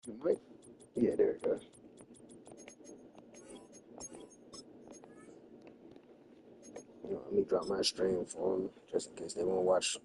Right? Yeah, there it goes. Let me drop my stream for them just in case they won't watch.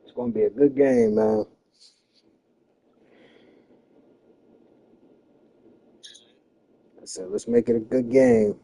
It's gonna be a good game, man. I said, let's make it a good game.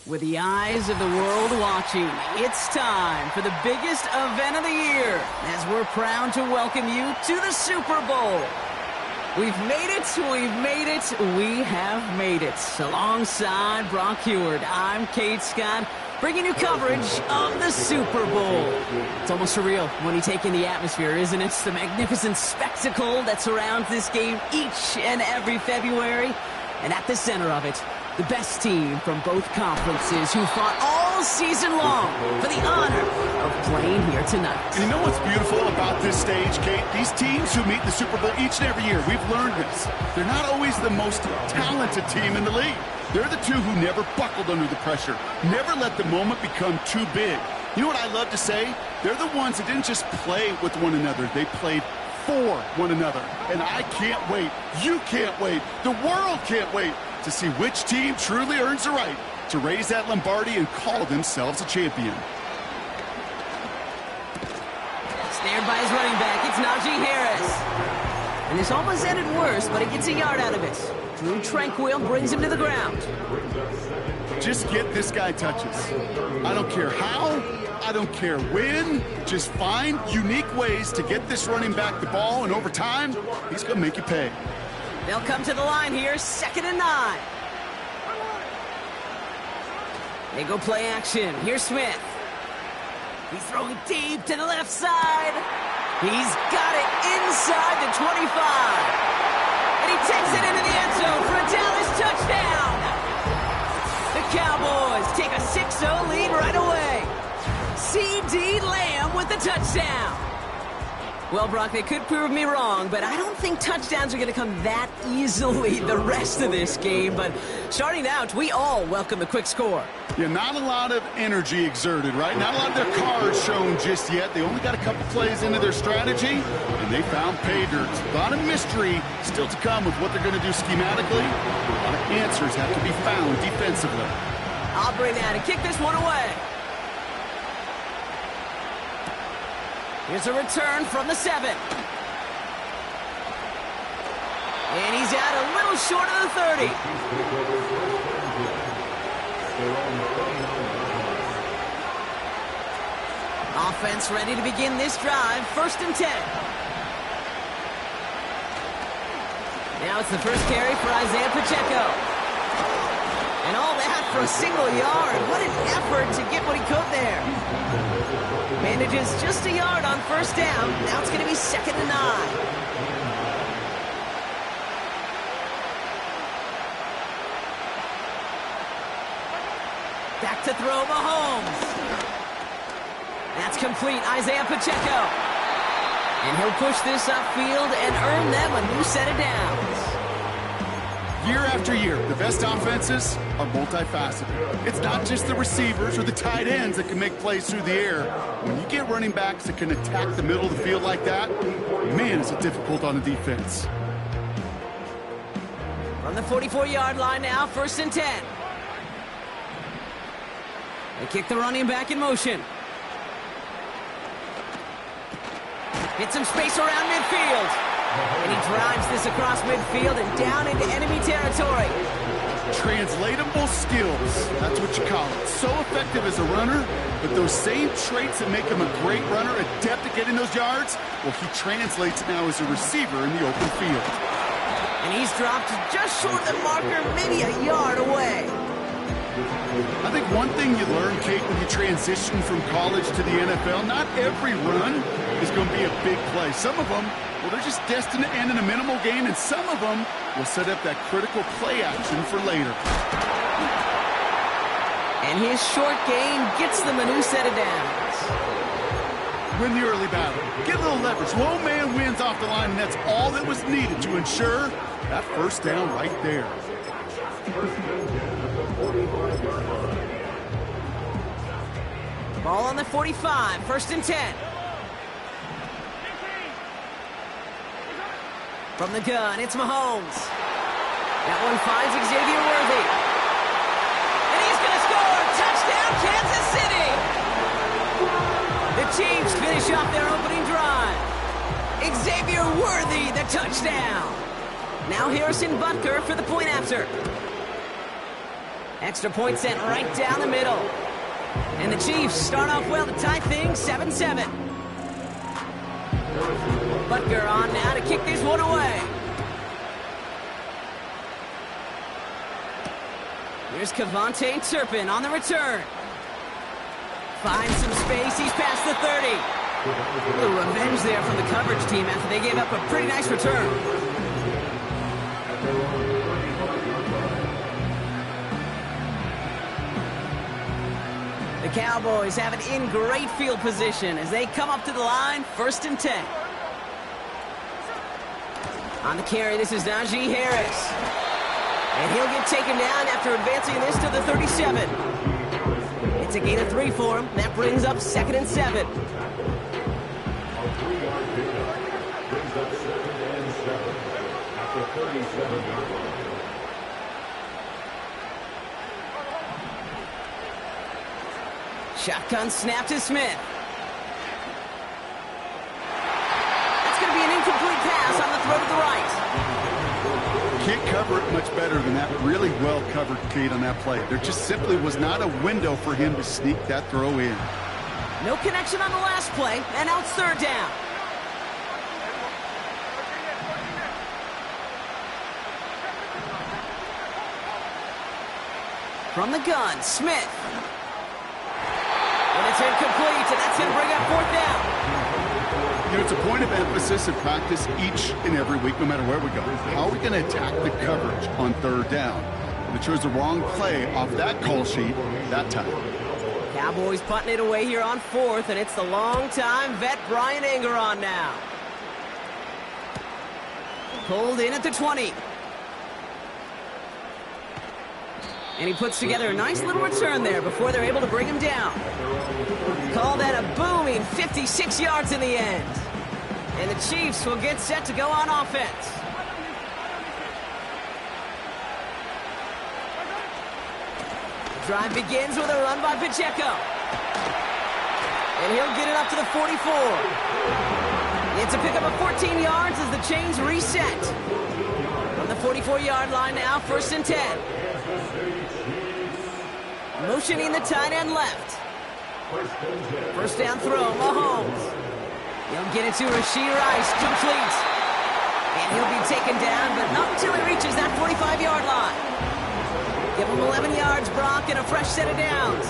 With the eyes of the world watching, it's time for the biggest event of the year as we're proud to welcome you to the Super Bowl. We've made it, we have made it. Alongside Brock Heward, I'm Kate Scott, bringing you coverage of the Super Bowl. It's almost surreal when you take in the atmosphere, isn't it? The magnificent spectacle that surrounds this game each and every February. And at the center of it, the best team from both conferences who fought all season long for the honor of playing here tonight. And you know what's beautiful about this stage, Kate? These teams who meet the Super Bowl each and every year, we've learned this. They're not always the most talented team in the league. They're the two who never buckled under the pressure, never let the moment become too big. You know what I love to say? They're the ones that didn't just play with one another, they played for one another. And I can't wait, you can't wait, the world can't wait to see which team truly earns the right to raise that Lombardi and call themselves a champion. Snared by his running back, it's Najee Harris. And this almost ended worse, but he gets a yard out of it. Drew Tranquil brings him to the ground. Just get this guy touches. I don't care how, I don't care when. Just find unique ways to get this running back the ball, and over time, he's going to make you pay. They'll come to the line here, 2nd and 9. They go play action. Here's Smith. He's throwing deep to the left side. He's got it inside the 25. And he takes it into the end zone for a Dallas touchdown. The Cowboys take a 6-0 lead right away. C.D. Lamb with the touchdown. Well, Brock, they could prove me wrong, but I don't think touchdowns are going to come that easily the rest of this game. But starting out, we all welcome the quick score. Yeah, not a lot of energy exerted, right? Not a lot of their cards shown just yet. They only got a couple plays into their strategy, and they found pay dirt. A lot of mystery still to come with what they're going to do schematically. A lot of answers have to be found defensively. I'll bring that and kick this one away. Here's a return from the 7. And he's out a little short of the 30. Offense ready to begin this drive. 1st and 10. Now it's the first carry for Isaiah Pacheco. And all that for a single yard. What an effort to get what he could there. Manages just a yard on first down. Now it's going to be 2nd and 9. Back to throw, Mahomes. That's complete, Isaiah Pacheco. And he'll push this upfield and earn them a new set of downs. Year after year, the best offenses are multifaceted. It's not just the receivers or the tight ends that can make plays through the air. When you get running backs that can attack the middle of the field like that, man, is it difficult on the defense. From the 44-yard line now, 1st and 10. They kick the running back in motion. Get some space around midfield. And he drives this across midfield and down into enemy territory. Translatable skills. That's what you call it. So effective as a runner, but those same traits that make him a great runner, adept at getting those yards, well, he translates it now as a receiver in the open field. And he's dropped just short of the marker, maybe a yard away. I think one thing you learn, Kate, when you transition from college to the NFL, not every run is going to be a big play. Some of them, well, they're just destined to end in a minimal gain, and some of them will set up that critical play action for later. And his short gain gets them a new set of downs. Win the early battle. Get a little leverage. Low man wins off the line, and that's all that was needed to ensure that first down right there. Ball on the 45, 1st and 10. From the gun, it's Mahomes. That one finds Xavier Worthy. And he's going to score! Touchdown, Kansas City! The Chiefs finish off their opening drive. Xavier Worthy, the touchdown. Now Harrison Butker for the point after. Extra point sent right down the middle. And the Chiefs start off well to tie things 7-7. Butker on now to kick this one away. Here's Kevontae Turpin on the return. Finds some space, he's past the 30. A little revenge there from the coverage team after they gave up a pretty nice return. The Cowboys have it in great field position as they come up to the line, 1st and 10. On the carry, this is Najee Harris. And he'll get taken down after advancing this to the 37. It's a gain of 3 for him. That brings up 2nd and 7. Shotgun snap to Smith. That's going to be an incomplete pass on the throw to the right. Can't cover it much better than that. Really well covered, Kate, on that play. There just simply was not a window for him to sneak that throw in. No connection on the last play, and now it's 3rd down. From the gun, Smith. And it's incomplete, and that's going to bring up 4th down. You know, it's a point of emphasis in practice each and every week, no matter where we go. How are we going to attack the coverage on 3rd down? They chose the wrong play off that call sheet that time. Cowboys punting it away here on 4th, and it's the long-time vet Brian Anger on now. Pulled in at the 20. And he puts together a nice little return there before they're able to bring him down. Call that a booming 56 yards in the end. And the Chiefs will get set to go on offense. The drive begins with a run by Pacheco. And he'll get it up to the 44. It's a pickup of 14 yards as the chains reset. From the 44-yard line now, 1st and 10. Motioning the tight end left. First down throw, Mahomes. He'll get it to Rashee Rice, complete. And he'll be taken down, but not until he reaches that 45-yard line. Give him 11 yards, Brock, and a fresh set of downs.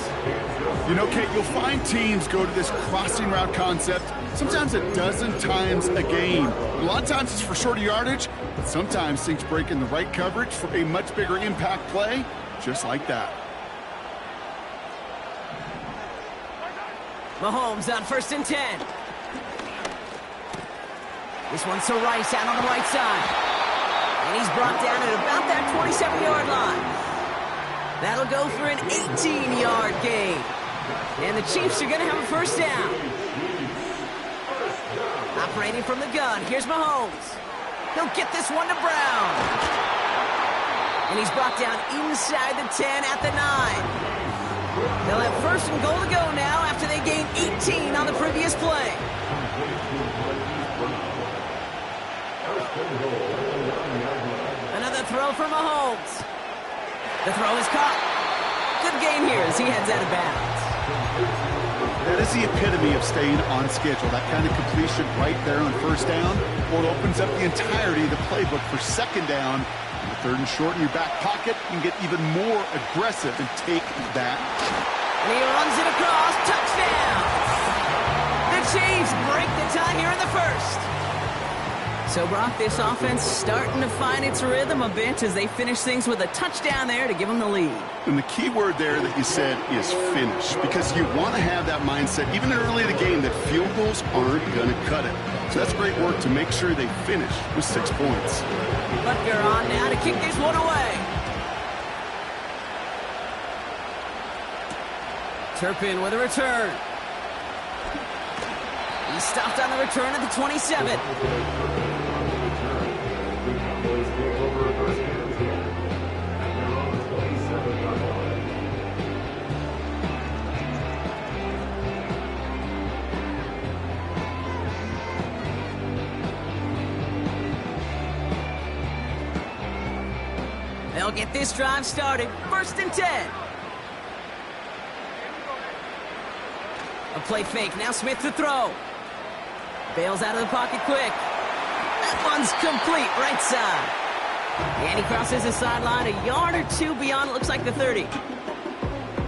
You know, Kate, you'll find teams go to this crossing route concept sometimes a dozen times a game. A lot of times it's for shorter yardage, but sometimes things break in the right coverage for a much bigger impact play, just like that. Mahomes on 1st and 10. This one's to Rice out on the right side. And he's brought down at about that 27-yard line. That'll go for an 18-yard gain. And the Chiefs are going to have a first down. Operating from the gun, here's Mahomes. He'll get this one to Brown. And he's brought down inside the 10 at the 9. They'll have 1st and goal to go now after they gained 18 on the previous play. Another throw for Mahomes. The throw is caught. Good gain here as he heads out of bounds. That is the epitome of staying on schedule. That kind of completion right there on 1st down, or it opens up the entirety of the playbook for 2nd down. On the 3rd and short in your back pocket, you can get even more aggressive and take that. And he runs it across. Touchdown! The Chiefs break the tie here in the 1st. So, Brock, this offense starting to find its rhythm a bit as they finish things with a touchdown there to give them the lead. And the key word there that you said is finish, because you want to have that mindset, even early in the game, that field goals aren't going to cut it. So that's great work to make sure they finish with 6 points. Butker on now to kick this one away. Turpin with a return. He stopped on the return at the 27. They'll get this drive started. 1st and 10. A play fake. Now Smith to throw. Bails out of the pocket quick. That one's complete right side. And he crosses the sideline a yard or 2 beyond, it looks like the 30.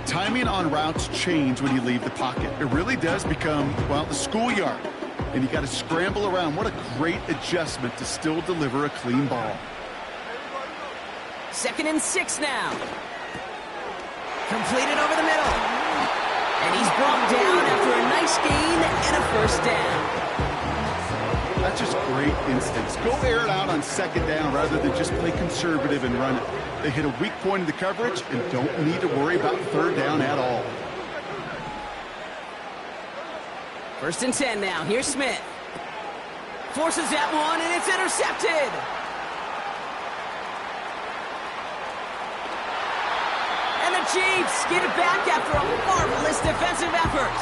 Timing on routes change when you leave the pocket. It really does become, well, the schoolyard. And you got to scramble around. What a great adjustment to still deliver a clean ball. 2nd and 6 now. Completed over the middle. And he's brought down after a nice gain and a 1st down. That's just great instincts. Go air it out on 2nd down rather than just play conservative and run it. They hit a weak point in the coverage and don't need to worry about 3rd down at all. 1st and 10 now. Here's Smith. Forces that one, and it's intercepted. And the Chiefs get it back after a marvelous defensive effort.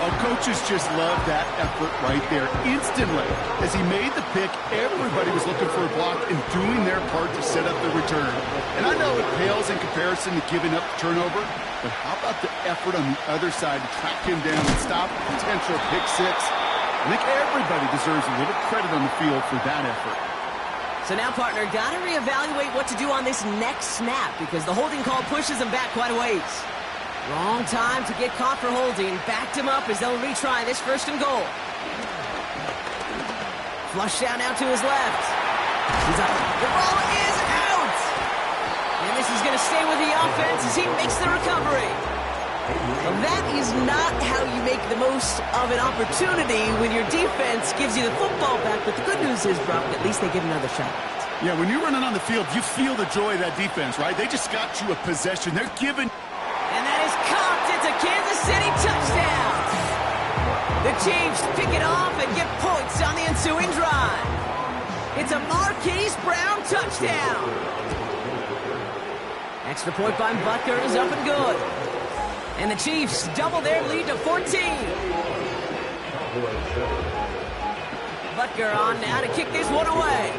Our coaches just love that effort right there. Instantly, as he made the pick, everybody was looking for a block and doing their part to set up the return. And I know it pales in comparison to giving up the turnover, but how about the effort on the other side to track him down and stop a potential pick 6? I think everybody deserves a little credit on the field for that effort. So now, partner, got to reevaluate what to do on this next snap because the holding call pushes him back quite a ways. Wrong time to get caught for holding. Backed him up as they'll retry this 1st and goal. Flush down now to his left. He's up. The ball is out! And this is going to stay with the offense as he makes the recovery. Well, that is not how you make the most of an opportunity when your defense gives you the football back. But the good news is, Brock, at least they get another shot. Yeah, when you're running on the field, you feel the joy of that defense, right? They just got you a possession. They're giving... And that is caught. It's a Kansas City touchdown. The Chiefs pick it off and get points on the ensuing drive. It's a Marquise Brown touchdown. Extra point by Butker is up and good. And the Chiefs double their lead to 14. Butker on now to kick this one away.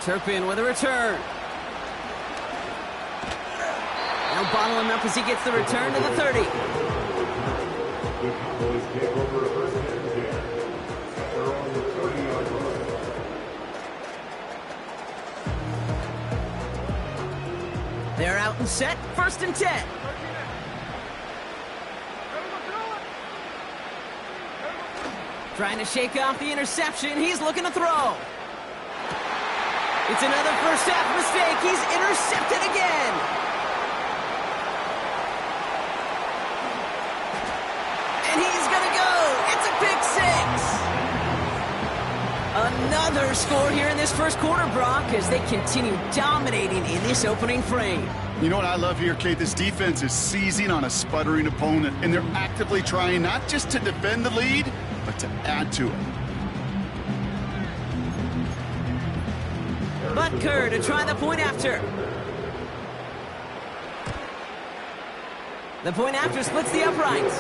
Turpin with a return. Now bottle him up as he gets the return to the 30. The Cowboys take over first and 10. They're on the 30-yard line. They're out and set, first and 10. Trying to shake off the interception. He's looking to throw. It's another first half mistake. He's intercepted again. And he's going to go. It's a pick six. Another score here in this first quarter, Brock, as they continue dominating in this opening frame. You know what I love here, Kate? This defense is seizing on a sputtering opponent, and they're actively trying not just to defend the lead, but to add to it. Butker to try the point after. The point after splits the uprights.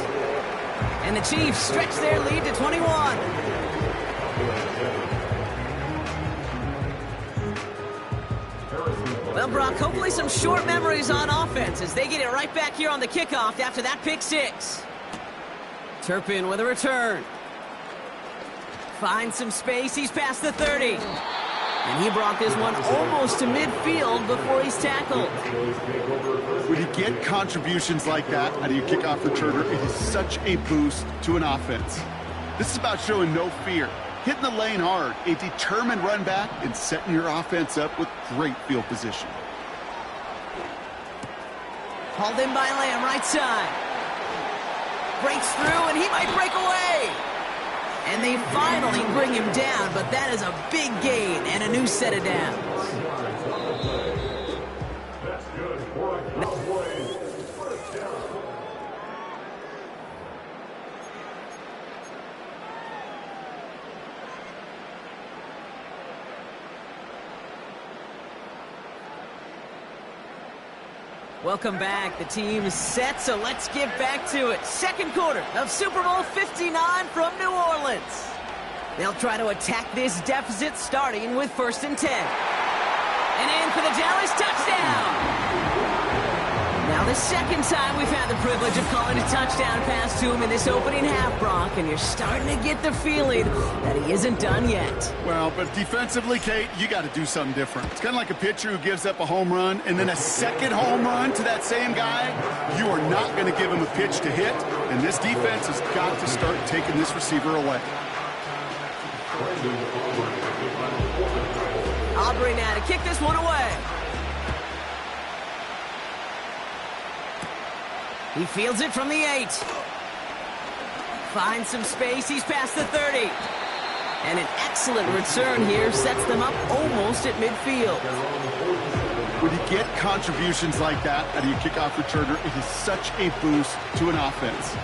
And the Chiefs stretch their lead to 21. Well, Brock, hopefully some short memories on offense as they get it right back here on the kickoff after that pick six. Turpin with a return. Finds some space. He's past the 30. And he brought this one almost to midfield before he's tackled. When you get contributions like that out of your kickoff returner, it is such a boost to an offense. This is about showing no fear, hitting the lane hard, a determined run back, and setting your offense up with great field position. Hauled in by Lamb, right side. Breaks through, and he might break away. And they finally bring him down, but that is a big gain and a new set of downs. That's good for a Cowboys first down. Welcome back. The team is set, so let's get back to it. Second quarter of Super Bowl 59 from New Orleans. They'll try to attack this deficit starting with first and 10. And in for the Dallas touchdown. Now the second time we've had the privilege of calling a touchdown pass to him in this opening half, Brock, and you're starting to get the feeling that he isn't done yet. Well, but defensively, Kate, you got to do something different. It's kind of like a pitcher who gives up a home run and then a second home run to that same guy. You are not going to give him a pitch to hit, and this defense has got to start taking this receiver away. Aubrey now to kick this one away. He fields it from the 8. Finds some space. He's past the 30. And an excellent return here sets them up almost at midfield. When you get contributions like that out of your kickoff returner, it is such a boost to an offense.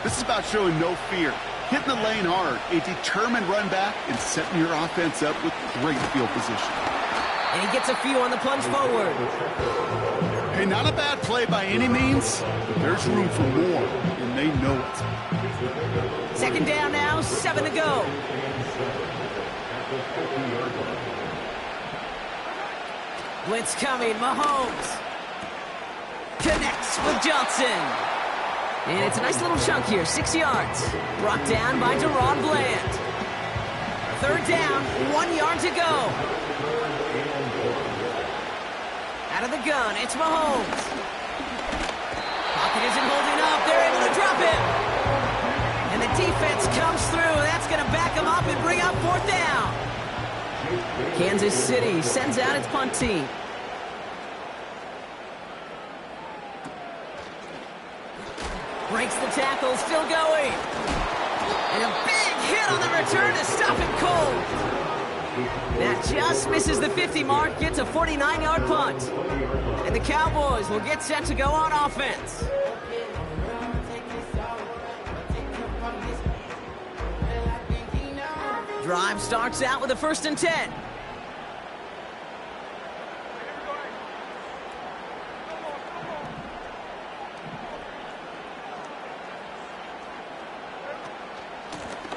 This is about showing no fear, hitting the lane hard, a determined run back, and setting your offense up with great field position. And he gets a few on the plunge forward. Hey, not a bad play by any means, but there's room for more, and they know it. Second down now, 7 to go. Blitz coming, Mahomes. Connects with Johnson. And it's a nice little chunk here, 6 yards. Brought down by Deron Bland. Third down, 1 yard to go. Out of the gun, it's Mahomes. Pocket isn't holding up. They're able to drop him. And the defense comes through. That's going to back him up and bring up fourth down. Kansas City sends out its punt team. Breaks the tackle, still going. And a big hit on the return to stop him cold. That just misses the 50 mark, gets a 49-yard punt. And the Cowboys will get set to go on offense. Drive starts out with a first and 10.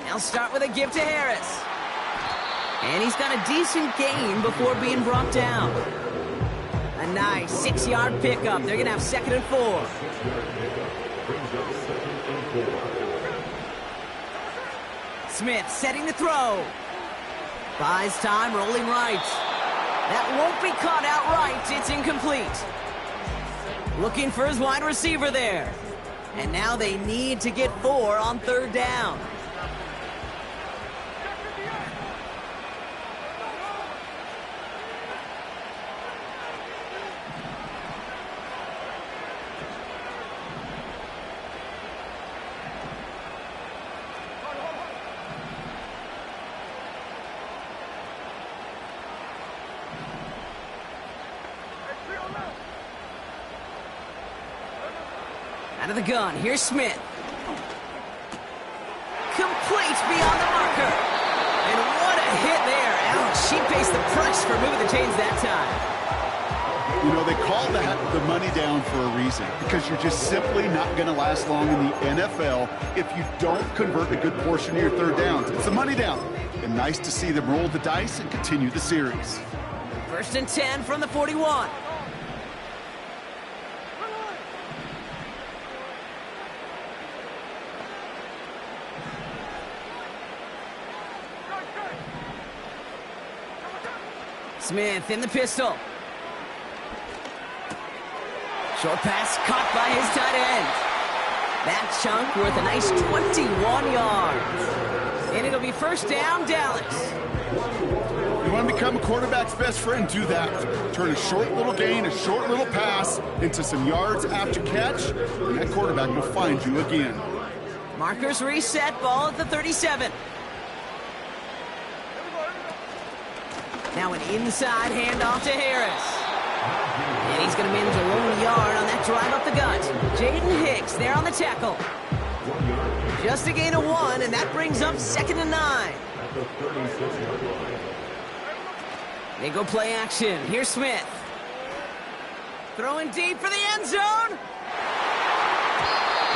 They'll start with a give to Harris. And he's got a decent gain before being brought down. A nice 6-yard pickup. They're going to have second and 4. Smith setting the throw. Buys time, rolling right. That won't be caught outright. It's incomplete. Looking for his wide receiver there. And now they need to get 4 on 3rd down. Out of the gun, here's Smith. Complete beyond the marker. And what a hit there. Ouch, she faced the price for moving the chains that time. You know, they call that the money down for a reason, because you're just simply not going to last long in the NFL if you don't convert a good portion of your 3rd downs. It's the money down. And nice to see them roll the dice and continue the series. 1st and 10 from the 41. Smith in the pistol. Short pass caught by his tight end. That chunk worth a nice 21 yards. And it'll be 1st down, Dallas. You want to become a quarterback's best friend, do that. Turn a short little gain, a short little pass into some yards after catch, and that quarterback will find you again. Markers reset, ball at the 37. Now an inside handoff to Harris. And he's going to manage a lone yard on that drive up the gut. Jaden Hicks there on the tackle. Just a gain of 1, and that brings up 2nd and 9. They go play action. Here's Smith. Throwing deep for the end zone.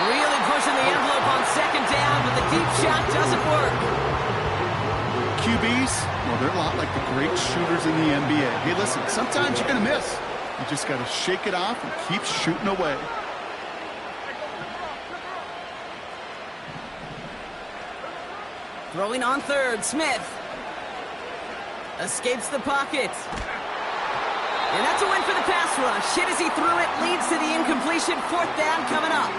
Really pushing the envelope on 2nd down, but the deep shot doesn't work. QBs, well, they're a lot like the great shooters in the NBA. Hey, listen, sometimes you're going to miss. You just got to shake it off and keep shooting away. Throwing on 3rd, Smith. Escapes the pocket. And that's a win for the pass rush. Hit as he threw it, leads to the incompletion. 4th down coming up.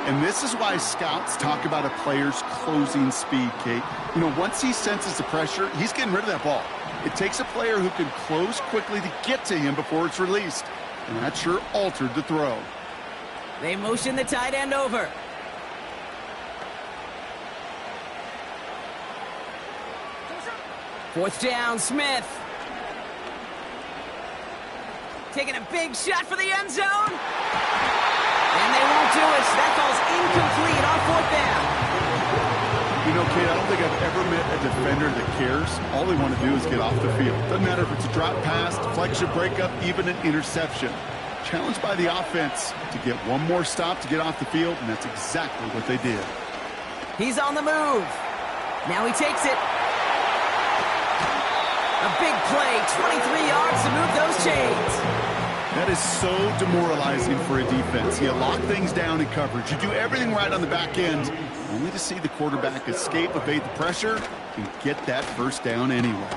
And this is why scouts talk about a player's closing speed, Kate. You know, once he senses the pressure, he's getting rid of that ball. It takes a player who can close quickly to get to him before it's released. And that sure altered the throw. They motion the tight end over. Fourth down, Smith. Taking a big shot for the end zone. And they won't do it. That ball's incomplete on 4th down. You know, Kate, I don't think I've ever met a defender that cares. All they want to do is get off the field. Doesn't matter if it's a drop pass, deflection, breakup, even an interception. Challenged by the offense to get one more stop to get off the field, and that's exactly what they did. He's on the move. Now he takes it. A big play, 23 yards to move those chains. That is so demoralizing for a defense. You lock things down in coverage. You do everything right on the back end, only to see the quarterback escape, evade the pressure, and get that 1st down anyway.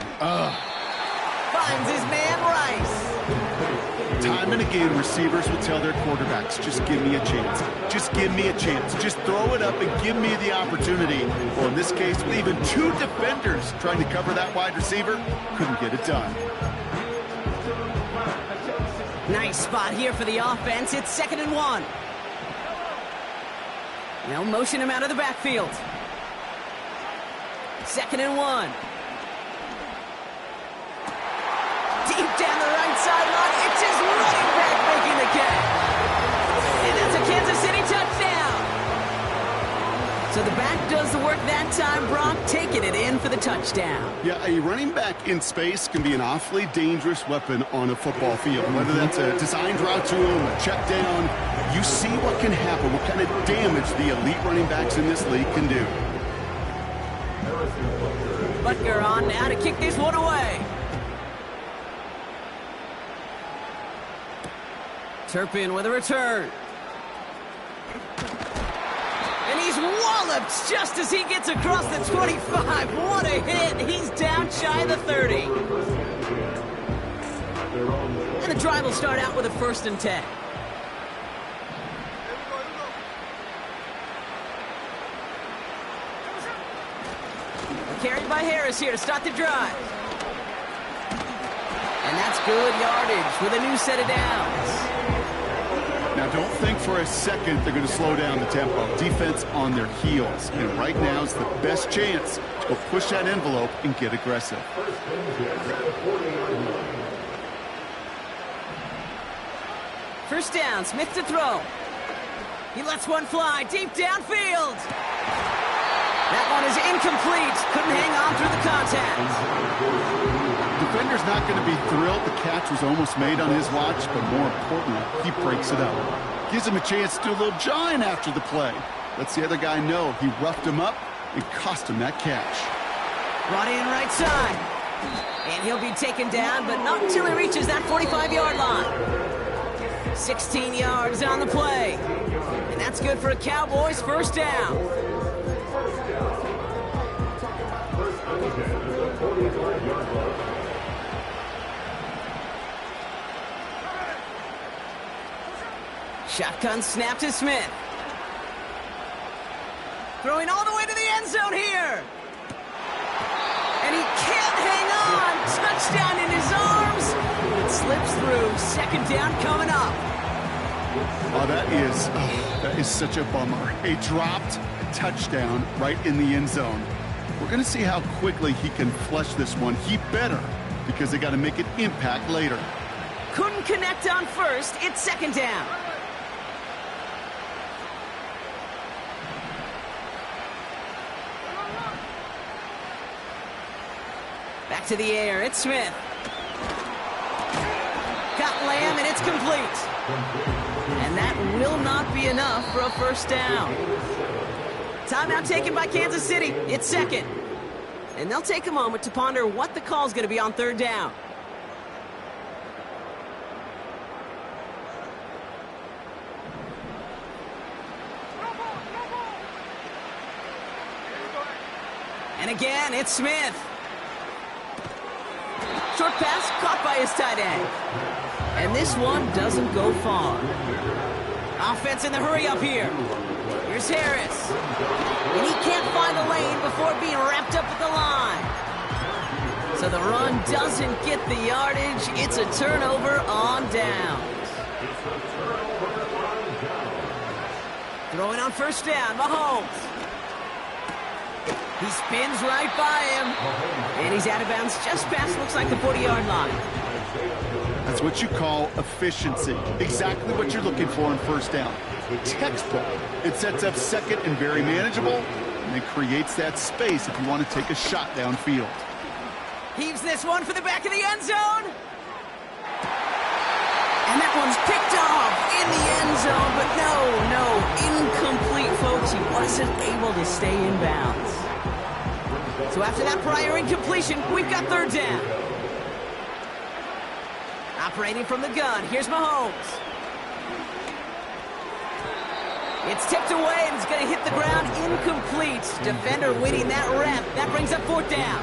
Finds his man Rice. Time and again, receivers will tell their quarterbacks, just give me a chance. Just give me a chance. Just throw it up and give me the opportunity. Well, in this case, with even 2 defenders trying to cover that wide receiver, couldn't get it done. Nice spot here for the offense. It's 2nd and 1. They'll motion him out of the backfield. 2nd and 1. Deep down the right sideline. It's his running back making the catch. And that's a Kansas City touchdown. So the back does the work that time. Brock taking it in for the touchdown. Yeah, a running back in space can be an awfully dangerous weapon on a football field. Whether that's a designed route to him, a check down, you see what can happen, what kind of damage the elite running backs in this league can do. Butker on now to kick this one away. Turpin with a return. And he's walloped just as he gets across the 25. What a hit. He's down shy of the 30. And the drive will start out with a 1st and 10. Carried by Harris here to start the drive. And that's good yardage with a new set of downs. Now, don't think for a second they're going to slow down the tempo. Defense on their heels. And right now is the best chance to go push that envelope and get aggressive. First down, Smith to throw. He lets one fly deep downfield. That one is incomplete. Couldn't hang on through the contact. Defender's not going to be thrilled. The catch was almost made on his watch, but more importantly, he breaks it up. Gives him a chance to do a little jawing after the play. Lets the other guy know he roughed him up and cost him that catch. Brought in right side. And he'll be taken down, but not until he reaches that 45-yard line. 16 yards on the play. And that's good for a Cowboys first down. Shotgun snap to Smith. Throwing all the way to the end zone here. And he can't hang on. Touchdown in his arms. It slips through. 2nd down coming up. Oh, that is such a bummer. A dropped touchdown right in the end zone. We're going to see how quickly he can flush this one. He better, because they got to make an impact later. Couldn't connect on 1st. It's 2nd down. Back to the air. It's Smith. Got Lamb, and it's complete. And that will not be enough for a first down. Timeout taken by Kansas City. It's 2nd. And they'll take a moment to ponder what the call is going to be on 3rd down. And again, it's Smith. Short pass caught by his tight end. And this one doesn't go far. Offense in the hurry up here. Here's Harris. And he can't find the lane before being wrapped up at the line. So the run doesn't get the yardage. It's a turnover on downs. Throwing on 1st down, Mahomes. He spins right by him. And he's out of bounds just past, looks like, the 40-yard line. That's what you call efficiency. Exactly what you're looking for in 1st down. Textbook. It sets up 2nd and very manageable, and it creates that space if you want to take a shot downfield. Heaves this one for the back of the end zone. And that one's picked off in the end zone, but no, incomplete, folks. He wasn't able to stay in bounds. So after that prior incompletion, we've got 3rd down. Operating from the gun, here's Mahomes. It's tipped away, and it's going to hit the ground incomplete. Defender winning that rep. That brings up 4th down.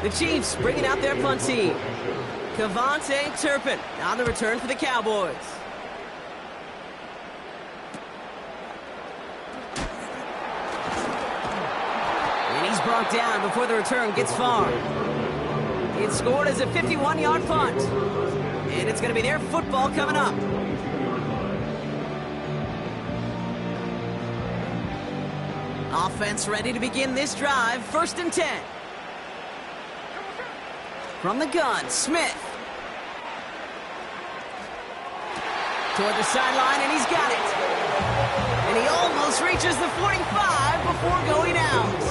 The Chiefs bringing out their punt team. Kavontae Turpin on the return for the Cowboys. And he's brought down before the return gets far. It's scored as a 51-yard punt. And it's going to be their football coming up. Offense ready to begin this drive. 1st and 10. From the gun, Smith. Toward the sideline, and he's got it. And he almost reaches the 45 before going out.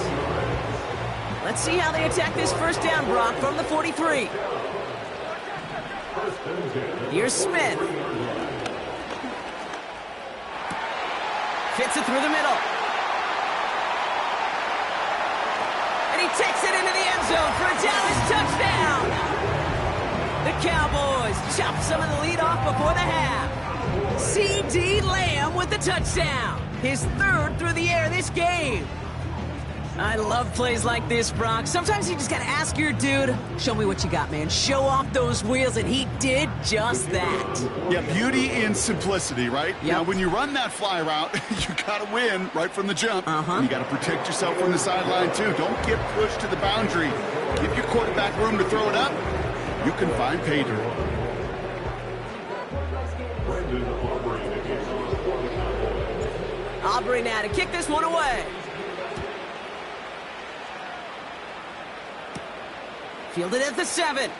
Let's see how they attack this 1st down, Brock, from the 43. Here's Smith. Fits it through the middle. And he takes it into the end zone for a Dallas touchdown. The Cowboys chop some of the lead off before the half. C.D. Lamb with the touchdown. His third through the air this game. I love plays like this, Brock. Sometimes you just got to ask your dude, show me what you got, man. Show off those wheels, and he did just that. Yeah, beauty in simplicity, right? Yep. Now, when you run that fly route, you got to win right from the jump. You got to protect yourself from the sideline, too. Don't get pushed to the boundary. Give your quarterback room to throw it up. You can find pay dirt. Aubrey now to kick this one away. Fielded at the 7.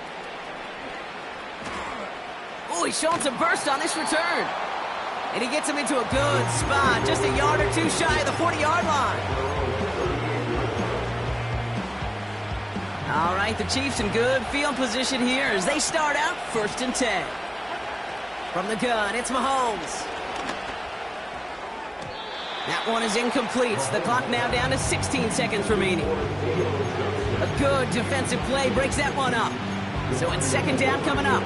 Oh, he's showing some burst on this return. And he gets him into a good spot, just a yard or two shy of the 40-yard line. All right, the Chiefs in good field position here as they start out 1st and 10. From the gun, it's Mahomes. That one is incomplete. The clock now down to 16 seconds remaining. A good defensive play breaks that one up. So it's 2nd down coming up.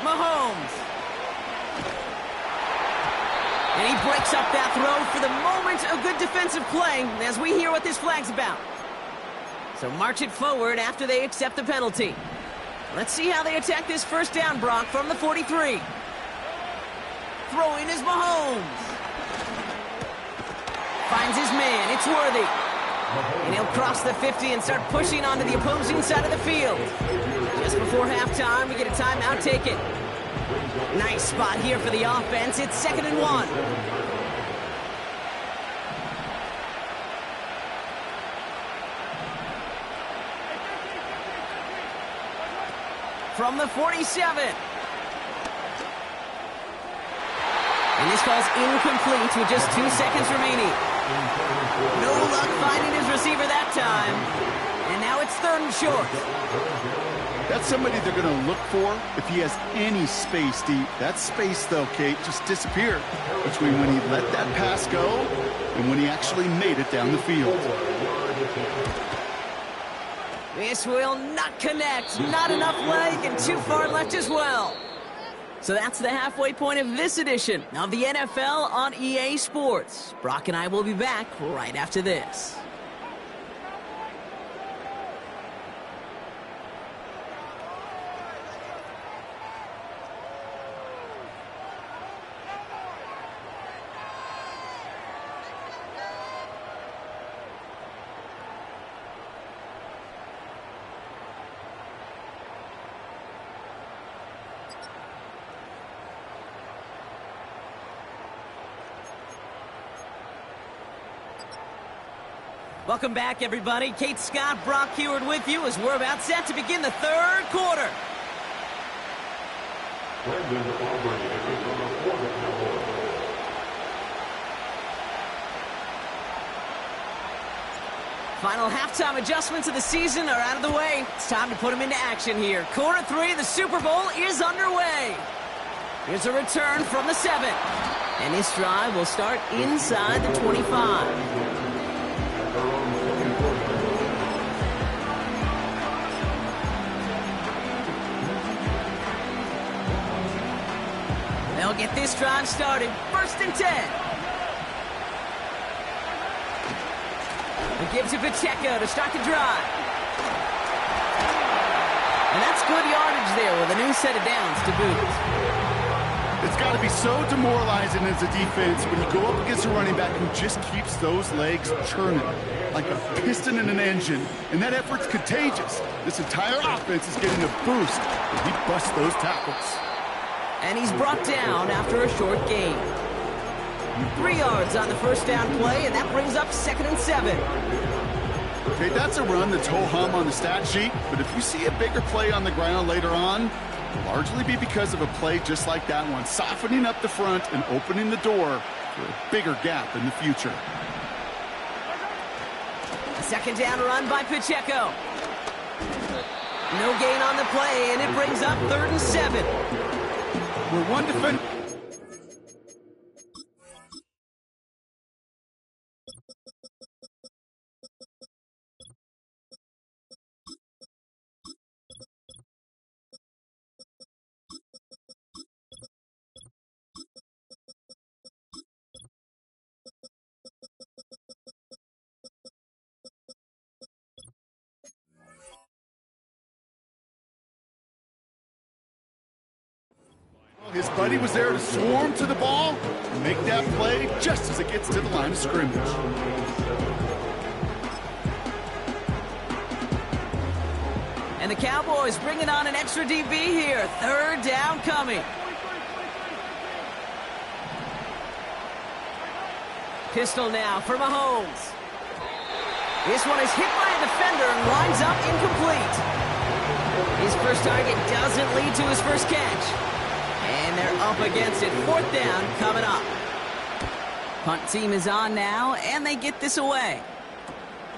Mahomes. And he breaks up that throw for the moment. A good defensive play as we hear what this flag's about. So march it forward after they accept the penalty. Let's see how they attack this 1st down, Brock, from the 43. Throwing is Mahomes. Finds his man. It's Worthy. And he'll cross the 50 and start pushing onto the opposing side of the field. Just before halftime, we get a timeout taken. Nice spot here for the offense. It's 2nd and 1. From the 47. And this falls incomplete with just 2 seconds remaining. No luck finding his receiver that time. And now it's 3rd and short. That's somebody they're going to look for if he has any space deep. That space, though, Kate, just disappeared between when he let that pass go and when he actually made it down the field. This will not connect. Not enough leg and too far left as well. So that's the halfway point of this edition of the NFL on EA Sports. Brock and I will be back right after this. Welcome back, everybody. Kate Scott, Brock Heward with you as we're about set to begin the 3rd quarter. Final halftime adjustments of the season are out of the way. It's time to put them into action here. Quarter 3, the Super Bowl is underway. Here's a return from the 7. And this drive will start inside the 25. They'll get this drive started. 1st and 10. They give to Pacheco to start the drive. And that's good yardage there with a new set of downs to boot. It's got to be so demoralizing as a defense when you go up against a running back who just keeps those legs churning like a piston in an engine. And that effort's contagious. This entire offense is getting a boost when he busts those tackles. And he's brought down after a short gain. 3 yards on the 1st down play, and that brings up 2nd and 7. Okay, that's a run that's ho-hum on the stat sheet, but if you see a bigger play on the ground later on, it'll largely be because of a play just like that one, softening up the front and opening the door for a bigger gap in the future. A 2nd down run by Pacheco. No gain on the play, and it brings up 3rd and 7. We're one defender. His buddy was there to swarm to the ball and make that play just as it gets to the line of scrimmage. And the Cowboys bringing on an extra DB here. Third down coming. Pistol now for Mahomes. This one is hit by a defender and winds up incomplete. His first target doesn't lead to his first catch. And they're up against it. Fourth down coming up. Punt team is on now, and they get this away.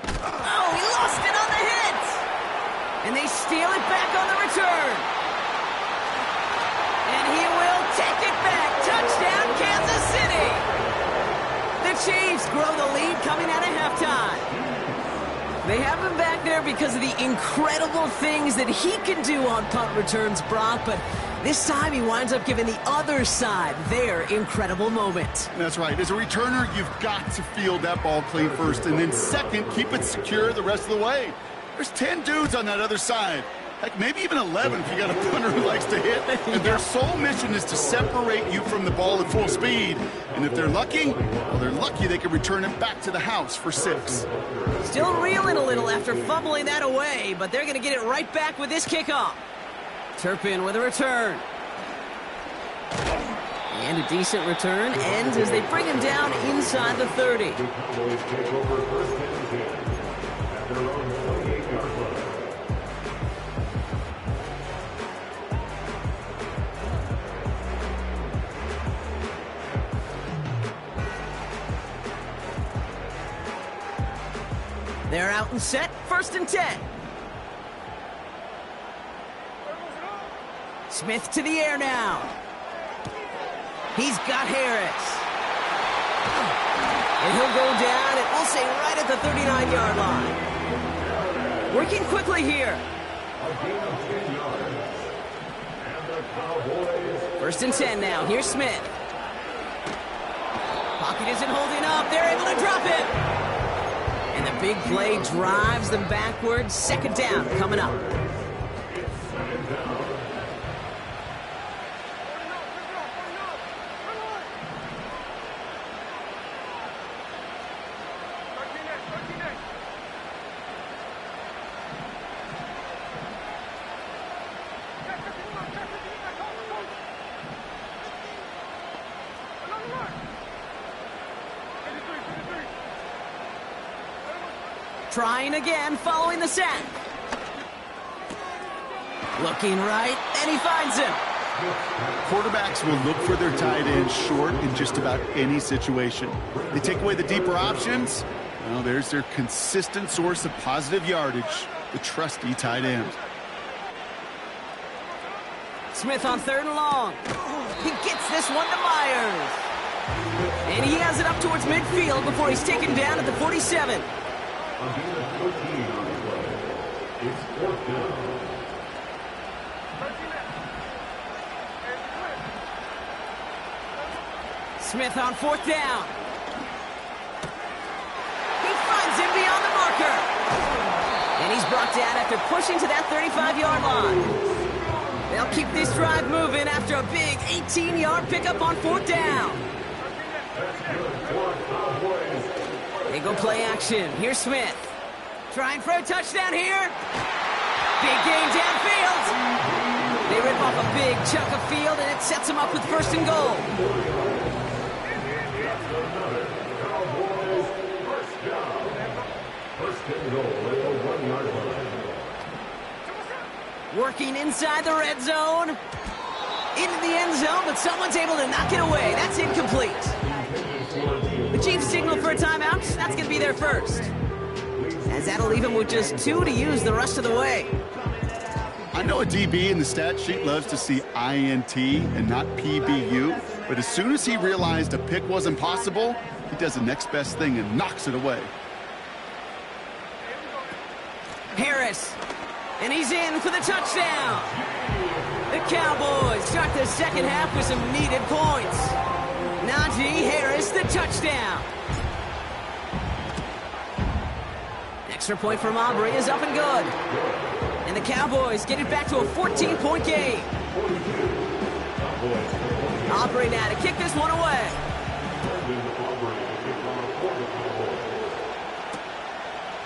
Oh, he lost it on the hit! And they steal it back on the return. And he will take it back. Touchdown, Kansas City! The Chiefs grow the lead coming out of halftime. They have him back there because of the incredible things that he can do on punt returns, Brock, but this time he winds up giving the other side their incredible moment. That's right. As a returner, you've got to field that ball clean first, and then second, keep it secure the rest of the way. There's 10 dudes on that other side. Heck, maybe even 11 if you got a punter who likes to hit. And their sole mission is to separate you from the ball at full speed. And if they're lucky, well, they're lucky they can return it back to the house for 6. Still reeling a little after fumbling that away, but they're going to get it right back with this kickoff. Turpin with a return. And a decent return ends as they bring him down inside the 30. The Cowboys take over first and 10 at their own 28-yard line. They're out and set, first and 10. Smith to the air now. He's got Harris. And he'll go down, and we'll say right at the 39-yard line. Working quickly here. First and 10 now. Here's Smith. Pocket isn't holding up. They're able to drop it. And the big play drives them backwards. Second down coming up. Trying again, following the sack. Looking right, and he finds him. Quarterbacks will look for their tight end short in just about any situation. They take away the deeper options. Well, there's their consistent source of positive yardage, the trusty tight end. Smith on third and long. He gets this one to Myers. And he has it up towards midfield before he's taken down at the 47. It's fourth down. Smith on fourth down. He finds him beyond the marker. And he's brought down after pushing to that 35-yard line. They'll keep this drive moving after a big 18-yard pickup on fourth down. They go play action. Here's Smith. Trying for a touchdown here. Big gain downfield. They rip off a big chunk of field, and it sets them up with first and goal. Cowboys first down. First and goal at the 1-yard line. Working inside the red zone. Into the end zone, but someone's able to knock it away. That's incomplete. The Chiefs signal for a timeout. That's going to be their first. As that'll leave him with just 2 to use the rest of the way. I know a DB in the stat sheet loves to see INT and not PBU, but as soon as he realized a pick wasn't possible, he does the next best thing and knocks it away. Harris, and he's in for the touchdown. The Cowboys start the second half with some needed points. Najee Harris, the touchdown. Extra point from Aubrey is up and good. And the Cowboys get it back to a 14-point game. Aubrey now to kick this one away.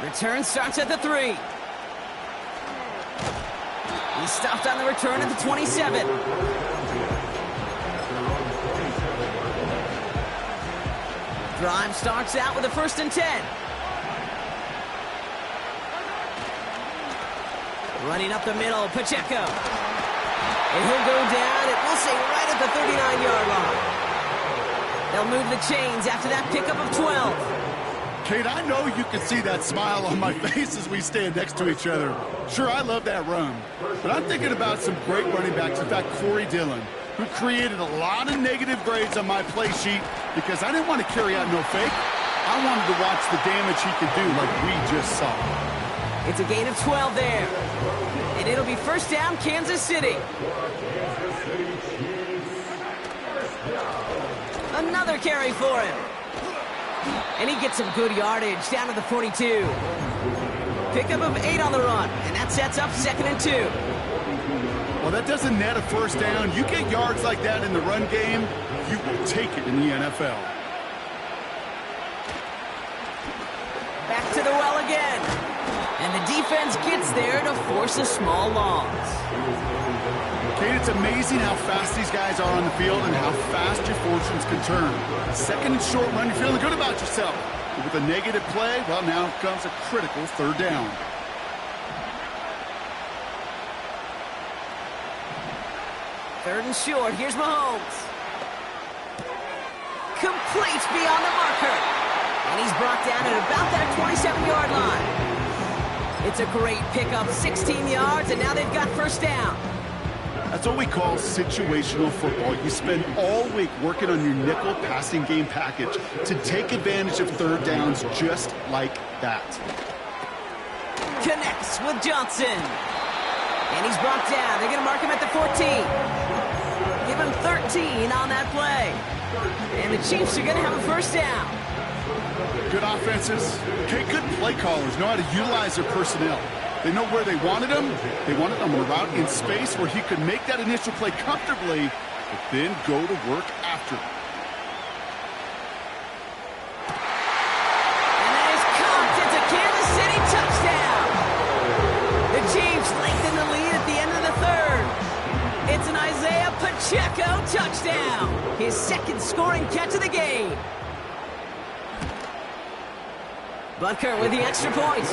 Return starts at the 3. He stopped on the return at the 27. Drive starts out with a 1st and 10. Running up the middle, Pacheco. And he'll go down, and we'll say right at the 39-yard line. They'll move the chains after that pickup of 12. Kate, I know you can see that smile on my face as we stand next to each other. Sure, I love that run. But I'm thinking about some great running backs. In fact, Corey Dillon, who created a lot of negative grades on my play sheet because I didn't want to carry out no fake. I wanted to watch the damage he could do like we just saw. It's a gain of 12 there. And it'll be 1st down, Kansas City. Another carry for him. And he gets some good yardage down to the 42. Pickup of 8 on the run, and that sets up 2nd and 2. Well, that doesn't net a 1st down. You get yards like that in the run game, you will take it in the NFL. Back to the well again. And the defense gets there to force a small loss. Kate, it's amazing how fast these guys are on the field and how fast your fortunes can turn. 2nd and short run, you're feeling good about yourself. But with a negative play, well, now comes a critical 3rd down. Third and short, here's Mahomes. Complete beyond the marker. And he's brought down at about that 27-yard line. It's a great pickup, 16 yards, and now they've got 1st down. That's what we call situational football. You spend all week working on your nickel passing game package to take advantage of 3rd downs just like that. Connects with Johnson. And he's brought down. They're going to mark him at the 14. Give him 13 on that play. And the Chiefs are going to have a 1st down. Good offenses. Okay, good play callers know how to utilize their personnel. They know where they wanted him. They wanted him on a route in space where he could make that initial play comfortably, but then go to work after. And that is caught. It's a Kansas City touchdown. The Chiefs lengthen the lead at the end of the 3rd. It's an Isaiah Pacheco touchdown. His 2nd scoring catch of the game. Butker with the extra point.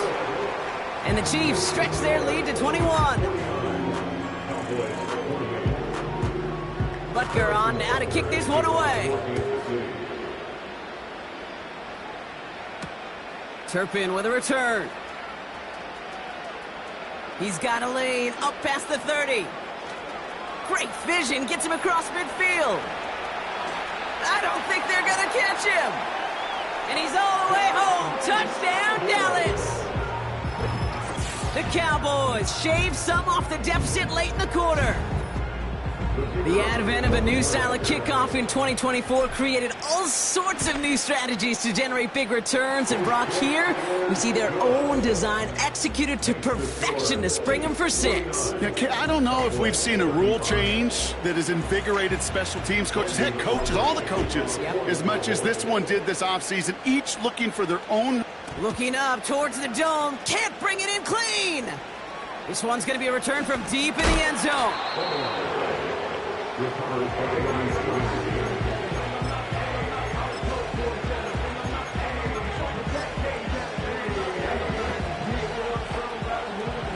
And the Chiefs stretch their lead to 21. Butker on now to kick this one away. Turpin with a return. He's got a lane up past the 30. Great vision, gets him across midfield. I don't think they're going to catch him. And he's all the way home. Touchdown, Dallas. The Cowboys shave some off the deficit late in the quarter. The advent of a new style of kickoff in 2024 created all sorts of new strategies to generate big returns. And Brock, here we see their own design executed to perfection to spring them for 6. Yeah, I don't know if we've seen a rule change that has invigorated special teams coaches, head coaches, all the coaches, as much as this one did this offseason, each looking for their own. Looking up towards the dome, can't bring it in clean. This one's going to be a return from deep in the end zone.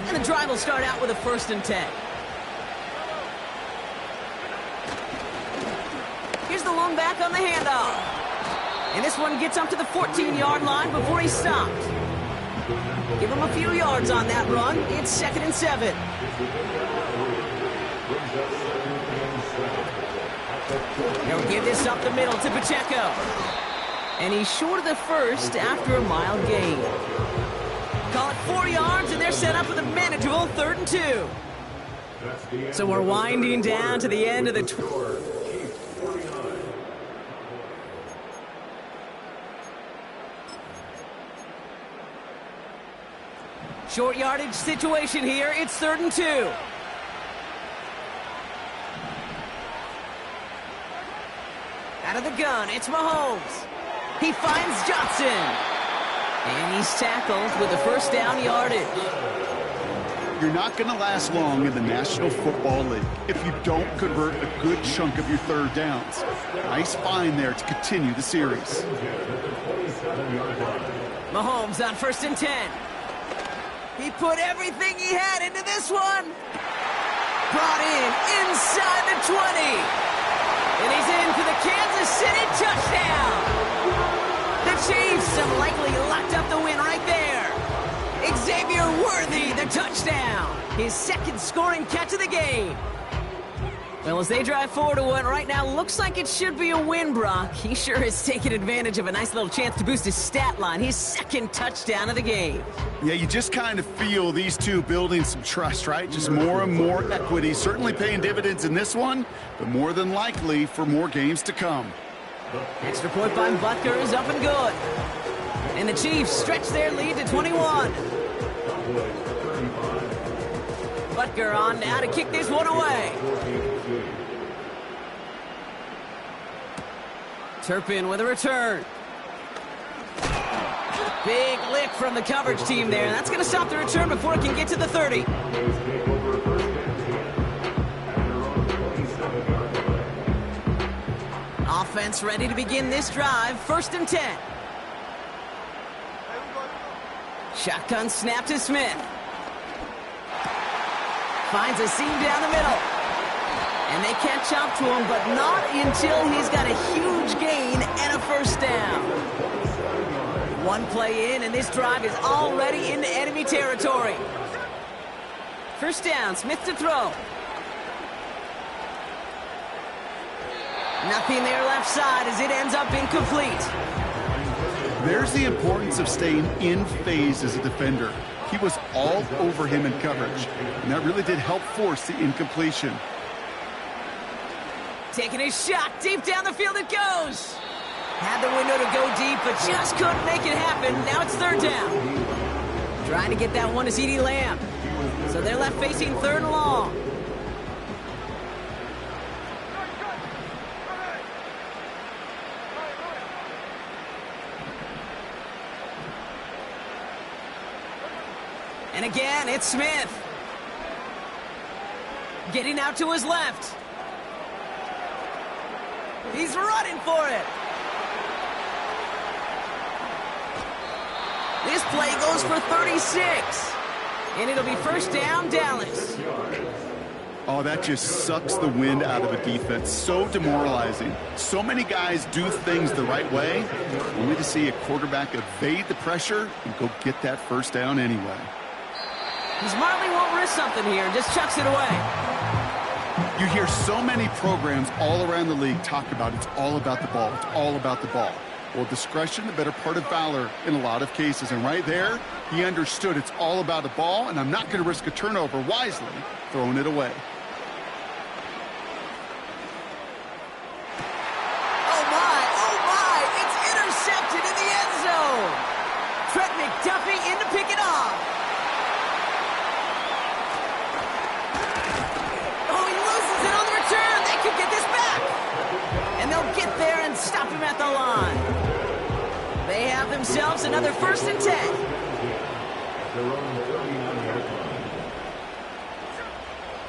And the drive will start out with a 1st and 10. Here's the lone back on the handoff. And this one gets up to the 14-yard line before he's stopped. Give him a few yards on that run. It's 2nd and 7. They'll give this up the middle to Pacheco. And he's short of the 1st after a mild gain. Call it 4 yards, and they're set up with a manageable 3rd and 2. So we're winding down to the end of the... Short yardage situation here. It's 3rd and 2. Out of the gun, it's Mahomes. He finds Johnson. And he's tackled with the first down yardage. You're not going to last long in the National Football League if you don't convert a good chunk of your third downs. Nice find there to continue the series. Mahomes on 1st and 10. He put everything he had into this one. Brought in inside the 20. And he's in for the Kansas City touchdown. The Chiefs have likely locked up the win right there. Xavier Worthy, the touchdown. His second scoring catch of the game. Well, as they drive forward to one right now, looks like it should be a win, Brock. He sure has taken advantage of a nice little chance to boost his stat line. His second touchdown of the game. Yeah, you just kind of feel these two building some trust, right? Just more and more equity. Certainly paying dividends in this one, but more than likely for more games to come. Extra point by Butker is up and good. And the Chiefs stretch their lead to 21. Butker on now to kick this one away. Turpin with a return. Big lick from the coverage team there. That's going to stop the return before it can get to the 30. Offense ready to begin this drive. 1st and 10. Shotgun snap to Smith. Finds a seam down the middle. And they catch up to him, but not until he's got a huge gain and a first down. One play in, and this drive is already into enemy territory. First down, Smith to throw. Nothing there left side as it ends up incomplete. There's the importance of staying in phase as a defender. He was all over him in coverage, and that really did help force the incompletion. Taking a shot, deep down the field it goes. Had the window to go deep, but just couldn't make it happen. Now it's 3rd down. Trying to get that one to CeeDee Lamb. So they're left facing 3rd and long. And again, it's Smith. Getting out to his left. He's running for it. This play goes for 36. And it'll be first down, Dallas. Oh, that just sucks the wind out of a defense. So demoralizing. So many guys do things the right way, only to see a quarterback evade the pressure and go get that first down anyway. He smartly won't risk something here and just chucks it away. You hear so many programs all around the league talk about it's all about the ball. It's all about the ball. Well, discretion, the better part of valor in a lot of cases. And right there, he understood it's all about the ball, and I'm not going to risk a turnover wisely, throwing it away. Oh my, it's intercepted in the end zone. Trent McDuffie in to pick it off. Oh, he loses it on the return. They could get this back. And they'll get there and stop him at the line. They have themselves another 1st and 10.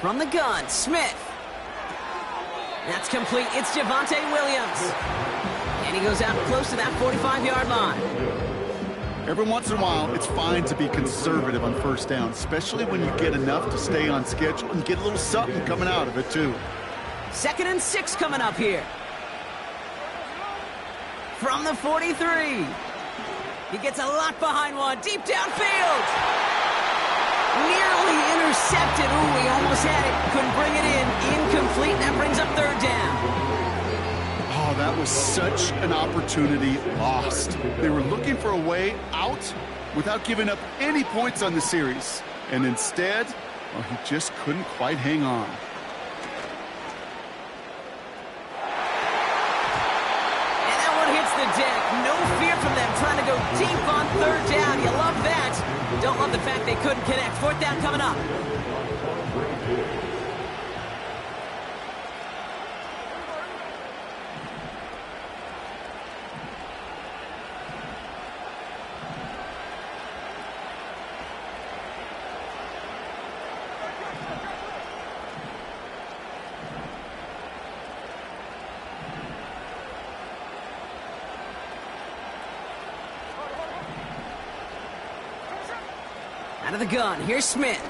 From the gun, Smith. That's complete. It's Javonte Williams. And he goes out close to that 45-yard line. Every once in a while, it's fine to be conservative on first down, especially when you get enough to stay on schedule and get a little something coming out of it, too. 2nd and 6 coming up here. From the 43. He gets a lot behind one. Deep downfield. Nearly intercepted. Ooh, he almost had it. Couldn't bring it in. Incomplete. That brings up 3rd down. Oh, that was such an opportunity lost. They were looking for a way out without giving up any points on the series. And instead, well, he just couldn't quite hang on. The deck. No fear from them trying to go deep on 3rd down. You love that. Don't love the fact they couldn't connect. 4th down coming up. Out of the gun, here's Smith.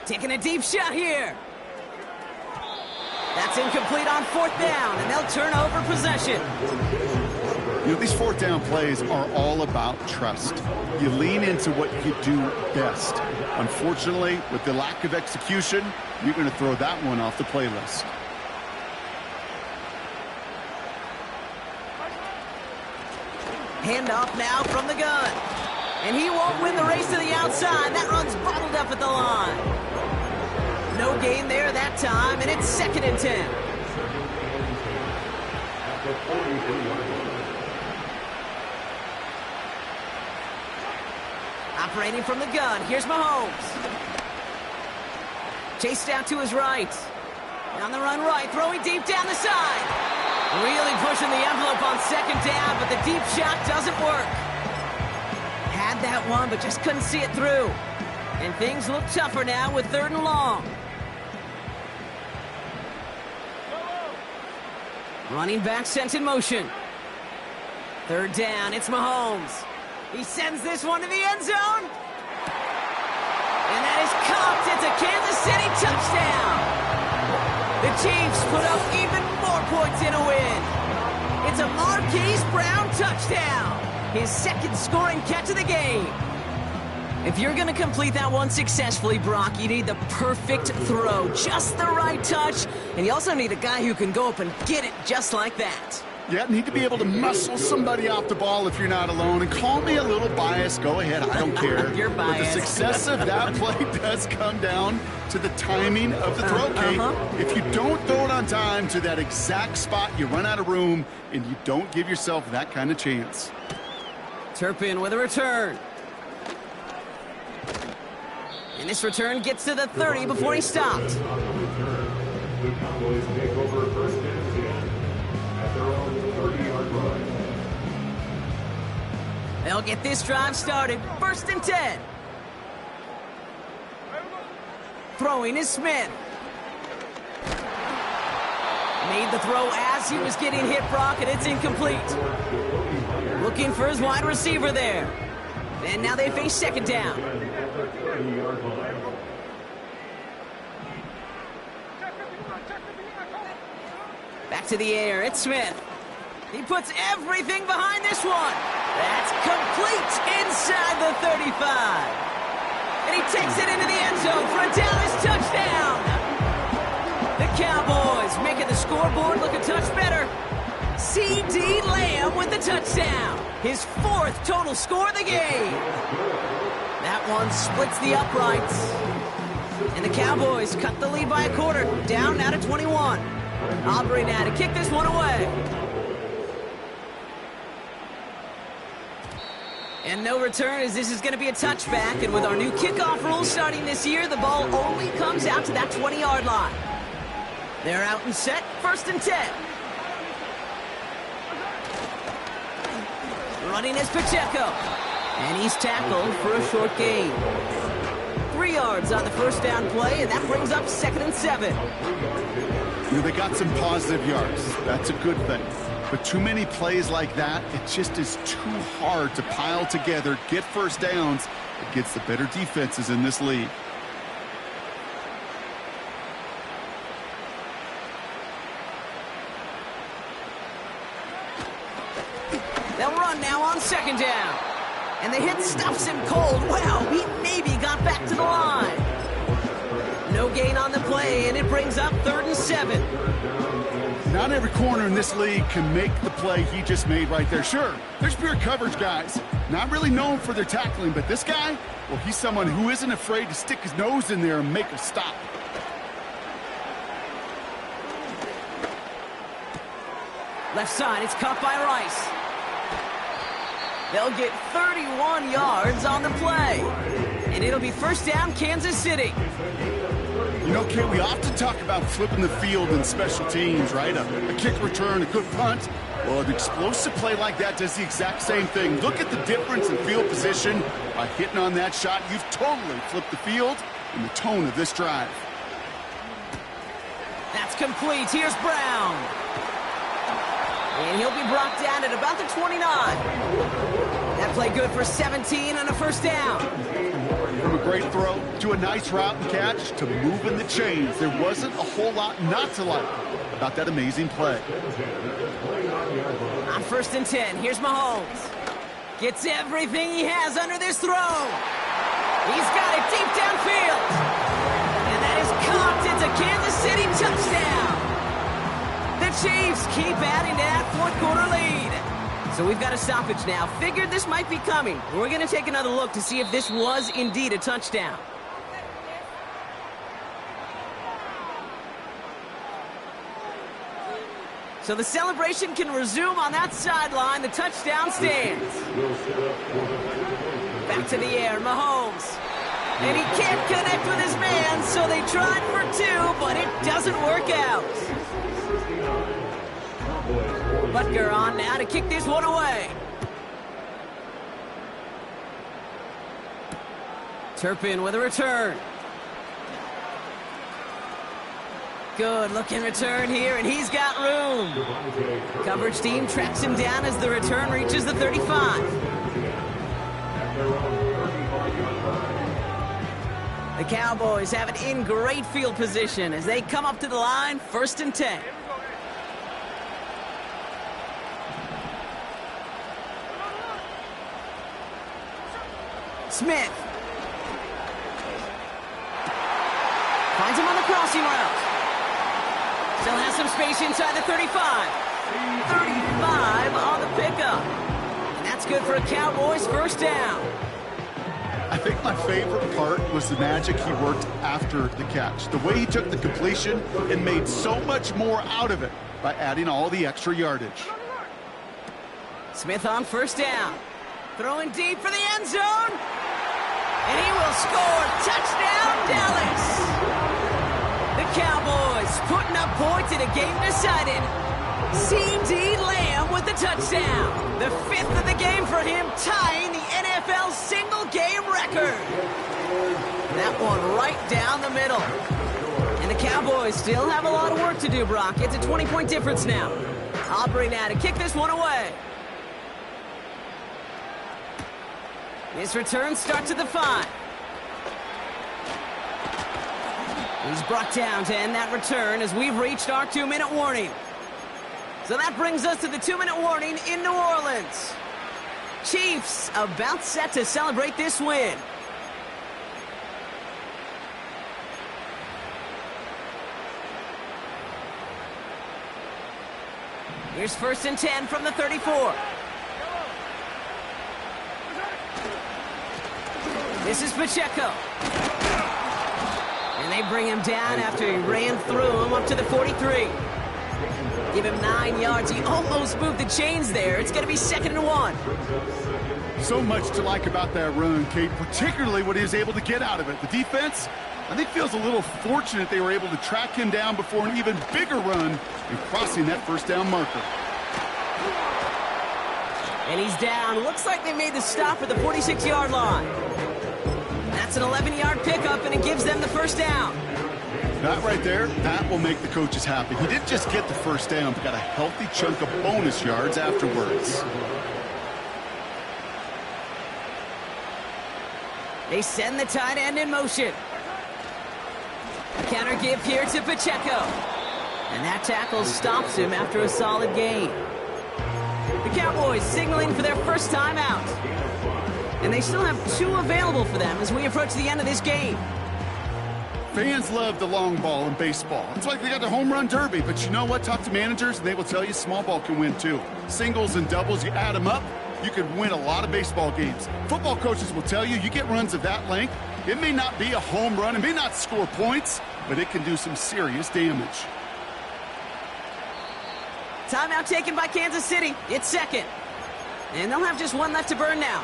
Taking a deep shot here. That's incomplete on 4th down, and they'll turn over possession. You know, these 4th down plays are all about trust. You lean into what you do best. Unfortunately, with the lack of execution, you're going to throw that one off the playlist. Handoff now from the gun. And he won't win the race to the outside. That run's bottled up at the line. No gain there that time, and it's 2nd and 10. Operating from the gun, here's Mahomes. Chased out to his right. On the run right, throwing deep down the side. Really pushing the envelope on 2nd down, but the deep shot doesn't work. Had that one, but just couldn't see it through. And things look tougher now with 3rd and long. Running back sent in motion. 3rd down, it's Mahomes. He sends this one to the end zone. And that is caught. It's a Kansas City touchdown. The Chiefs put up even more points in a win. It's a Marquise Brown touchdown. His 2nd scoring catch of the game. If you're going to complete that one successfully, Brock, you need the perfect throw. Just the right touch. And you also need a guy who can go up and get it just like that. Yeah, need to be able to muscle somebody off the ball if you're not alone. And call me a little biased. Go ahead. I don't care. You're biased. But the success of that play does come down to the timing of the throw, Kate. If you don't throw it on time to that exact spot, you run out of room, and you don't give yourself that kind of chance. Turpin with a return. And this return gets to the 30 before he stopped. The Cowboys take over 1st and 10 at their own 30-yard line. They'll get this drive started. 1st and 10. Throwing is Smith. Made the throw as he was getting hit, Brock, and it's incomplete. Looking for his wide receiver there. And now they face 2nd down. Back to the air, it's Smith. He puts everything behind this one. That's complete inside the 35. And he takes it into the end zone for a Dallas touchdown. The Cowboys making the scoreboard look a touch better. C.D. Lamb with the touchdown. His 4th total score of the game. That one splits the uprights. And the Cowboys cut the lead by a quarter. Down now to 21. Aubrey now to kick this one away. And no return, as this is going to be a touchback. And with our new kickoff rules starting this year, the ball only comes out to that 20-yard line. They're out and set, 1st and 10. Running is Pacheco. And he's tackled for a short gain. 3 yards on the 1st down play, and that brings up 2nd and 7. You know, they got some positive yards. That's a good thing. But too many plays like that, it just is too hard to pile together, get 1st downs against the better defenses in this league. They'll run now on 2nd down. And the hit stops him cold. Wow, he maybe got back to the line. No gain on the play, and it brings up 3rd and 7. Not every corner in this league can make the play he just made right there. Sure, there's pure coverage guys. Not really known for their tackling, but this guy, well, he's someone who isn't afraid to stick his nose in there and make a stop. Left side, it's caught by Rice. They'll get 31 yards on the play. And it'll be 1st down, Kansas City. You know, Kate, we often talk about flipping the field in special teams, right? A kick return, a good punt. Well, an explosive play like that does the exact same thing. Look at the difference in field position. By hitting on that shot, you've totally flipped the field and the tone of this drive. That's complete. Here's Brown. And he'll be brought down at about the 29. That play good for 17 and a 1st down. From a great throw to a nice route and catch to moving the chains, there wasn't a whole lot not to like about that amazing play. On 1st and 10, here's Mahomes. Gets everything he has under this throw. He's got it deep downfield. And that is caught. It's a Kansas City touchdown. The Chiefs keep adding to that fourth-quarter lead. So we've got a stoppage now. Figured this might be coming. We're going to take another look to see if this was indeed a touchdown. So the celebration can resume on that sideline. The touchdown stands. Back to the air, Mahomes. And he can't connect with his man, so they tried for 2, but it doesn't work out. Butker on now to kick this one away. Turpin with a return. Good looking return here, and he's got room. Coverage team tracks him down as the return reaches the 35. The Cowboys have it in great field position as they come up to the line, 1st and 10. Smith. Finds him on the crossing route. Still has some space inside the 35. 35 on the pickup. And that's good for a Cowboys 1st down. I think my favorite part was the magic he worked after the catch. The way he took the completion and made so much more out of it by adding all the extra yardage. Smith on 1st down. Throwing deep for the end zone. And he will score. Touchdown, Dallas. The Cowboys putting up points in a game decided. C.D. Lamb with the touchdown. The 5th of the game for him, tying the NFL single-game record. That one right down the middle. And the Cowboys still have a lot of work to do, Brock. It's a 20-point difference now. Aubrey now to kick this one away. His return starts at the 5. He's brought down to end that return as we've reached our 2-minute warning. So that brings us to the 2-minute warning in New Orleans. Chiefs about set to celebrate this win. Here's 1st and 10 from the 34. This is Pacheco. And they bring him down after he ran through him up to the 43. Give him 9 yards. He almost moved the chains there. It's going to be 2nd and 1. So much to like about that run, Kate, particularly what he was able to get out of it. The defense, I think, feels a little fortunate they were able to track him down before an even bigger run and crossing that 1st down marker. And he's down. Looks like they made the stop at the 46-yard line. That's an 11-yard pickup, and it gives them the 1st down. That right there, that will make the coaches happy. He didn't just get the 1st down, but got a healthy chunk of bonus yards afterwards. They send the tight end in motion. Counter give here to Pacheco. And that tackle stops him after a solid gain. The Cowboys signaling for their 1st time out. And they still have 2 available for them as we approach the end of this game. Fans love the long ball in baseball. It's like they got the home run derby, but you know what? Talk to managers, and they will tell you small ball can win too. Singles and doubles, you add them up, you can win a lot of baseball games. Football coaches will tell you, you get runs of that length, it may not be a home run, it may not score points, but it can do some serious damage. Timeout taken by Kansas City. It's 2nd. And they'll have just 1 left to burn now.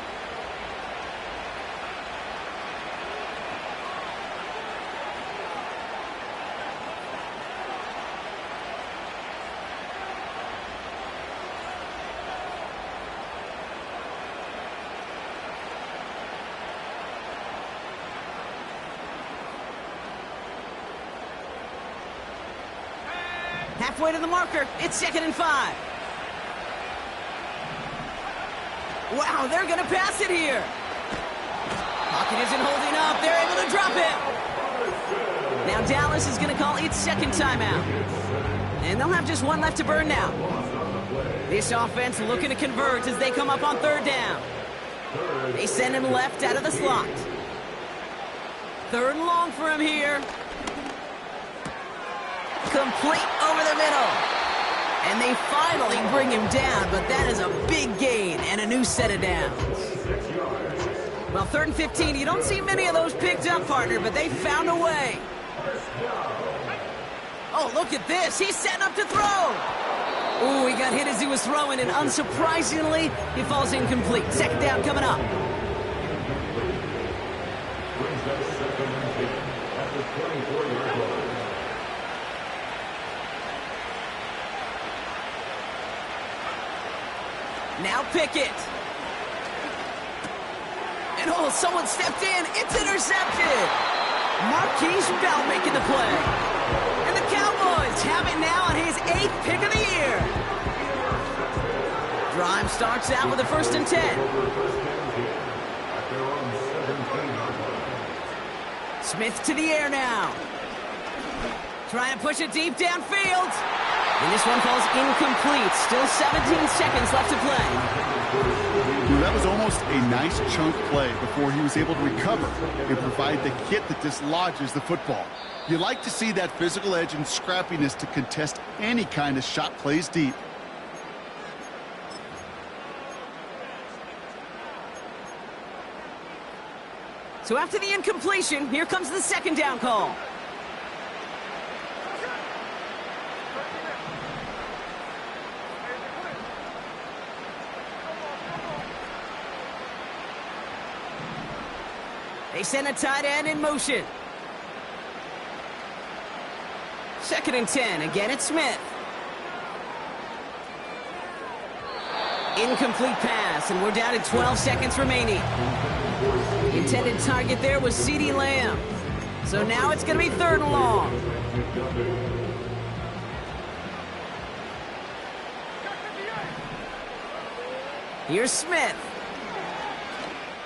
Halfway to the marker. It's 2nd and 5. Wow, they're going to pass it here. Pocket isn't holding up. They're able to drop it. Now Dallas is going to call its second timeout. And they'll have just one left to burn now. This offense looking to convert as they come up on third down. They send him left out of the slot. Third and long for him here. Complete over the middle. And they finally bring him down, but that is a big gain and a new set of downs. Well, 3rd and 15, you don't see many of those picked up, partner, but they found a way. Oh, look at this. He's setting up to throw. Ooh, he got hit as he was throwing, and unsurprisingly, he falls incomplete. Second down coming up. Now Pickett. And oh, someone stepped in. It's intercepted. Marquise Bell making the play. And the Cowboys have it now on his 8th pick of the year. Drive starts out with a 1st and 10. Smith to the air now. Trying to push it deep downfield. And this one falls incomplete. Still 17 seconds left to play. That was almost a nice chunk play before he was able to recover and provide the hit that dislodges the football. You like to see that physical edge and scrappiness to contest any kind of shot plays deep. So after the incompletion, here comes the 2nd down call. They send a tight end in motion. 2nd and 10. Again, it's Smith. Incomplete pass, and we're down to 12 seconds remaining. The intended target there was CeeDee Lamb. So now it's going to be 3rd and long. Here's Smith.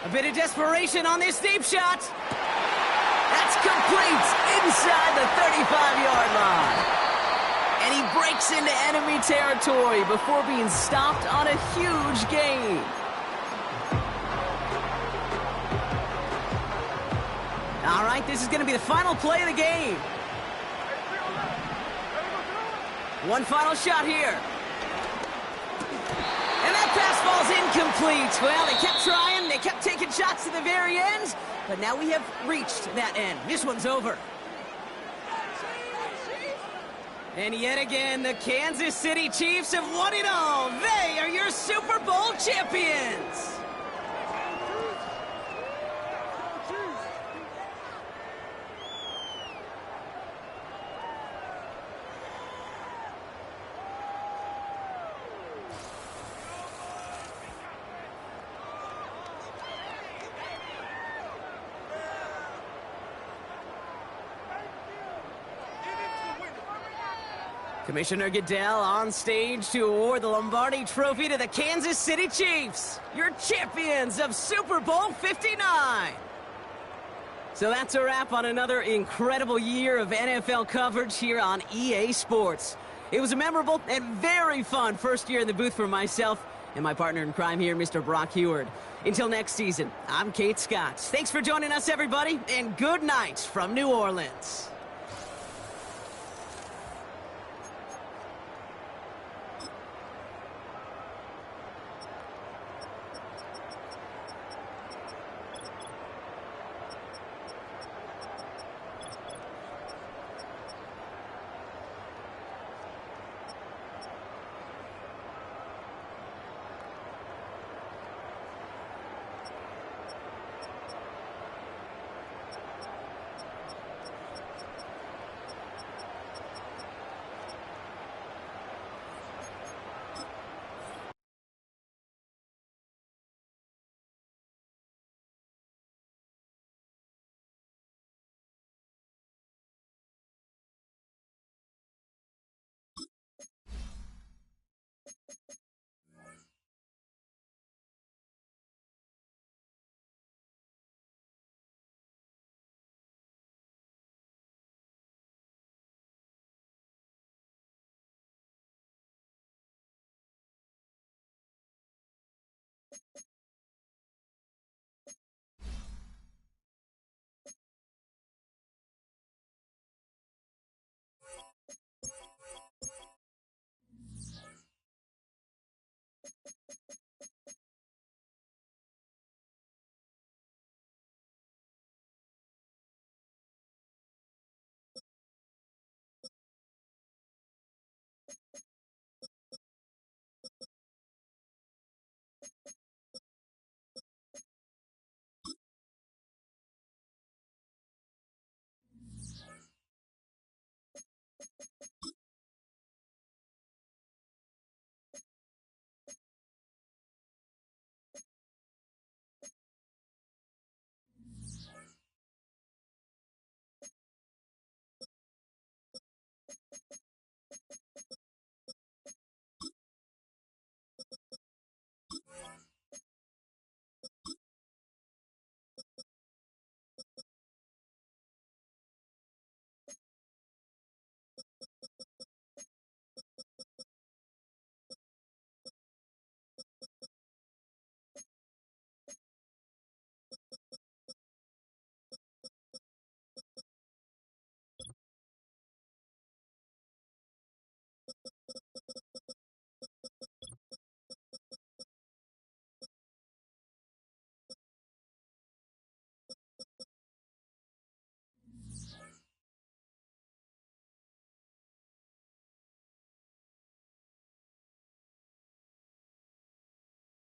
A bit of desperation on this deep shot. That's complete inside the 35-yard line. And he breaks into enemy territory before being stopped on a huge gain. All right, this is going to be the final play of the game. One final shot here. And that pass falls incomplete. Well, they kept trying. They kept taking shots to the very end. But now we have reached that end. This one's over. And yet again, the Kansas City Chiefs have won it all. They are your Super Bowl champions. Commissioner Goodell on stage to award the Lombardi Trophy to the Kansas City Chiefs, your champions of Super Bowl 59. So that's a wrap on another incredible year of NFL coverage here on EA Sports. It was a memorable and very fun first year in the booth for myself and my partner in crime here, Mr. Brock Heward. Until next season, I'm Kate Scott. Thanks for joining us, everybody, and good night from New Orleans.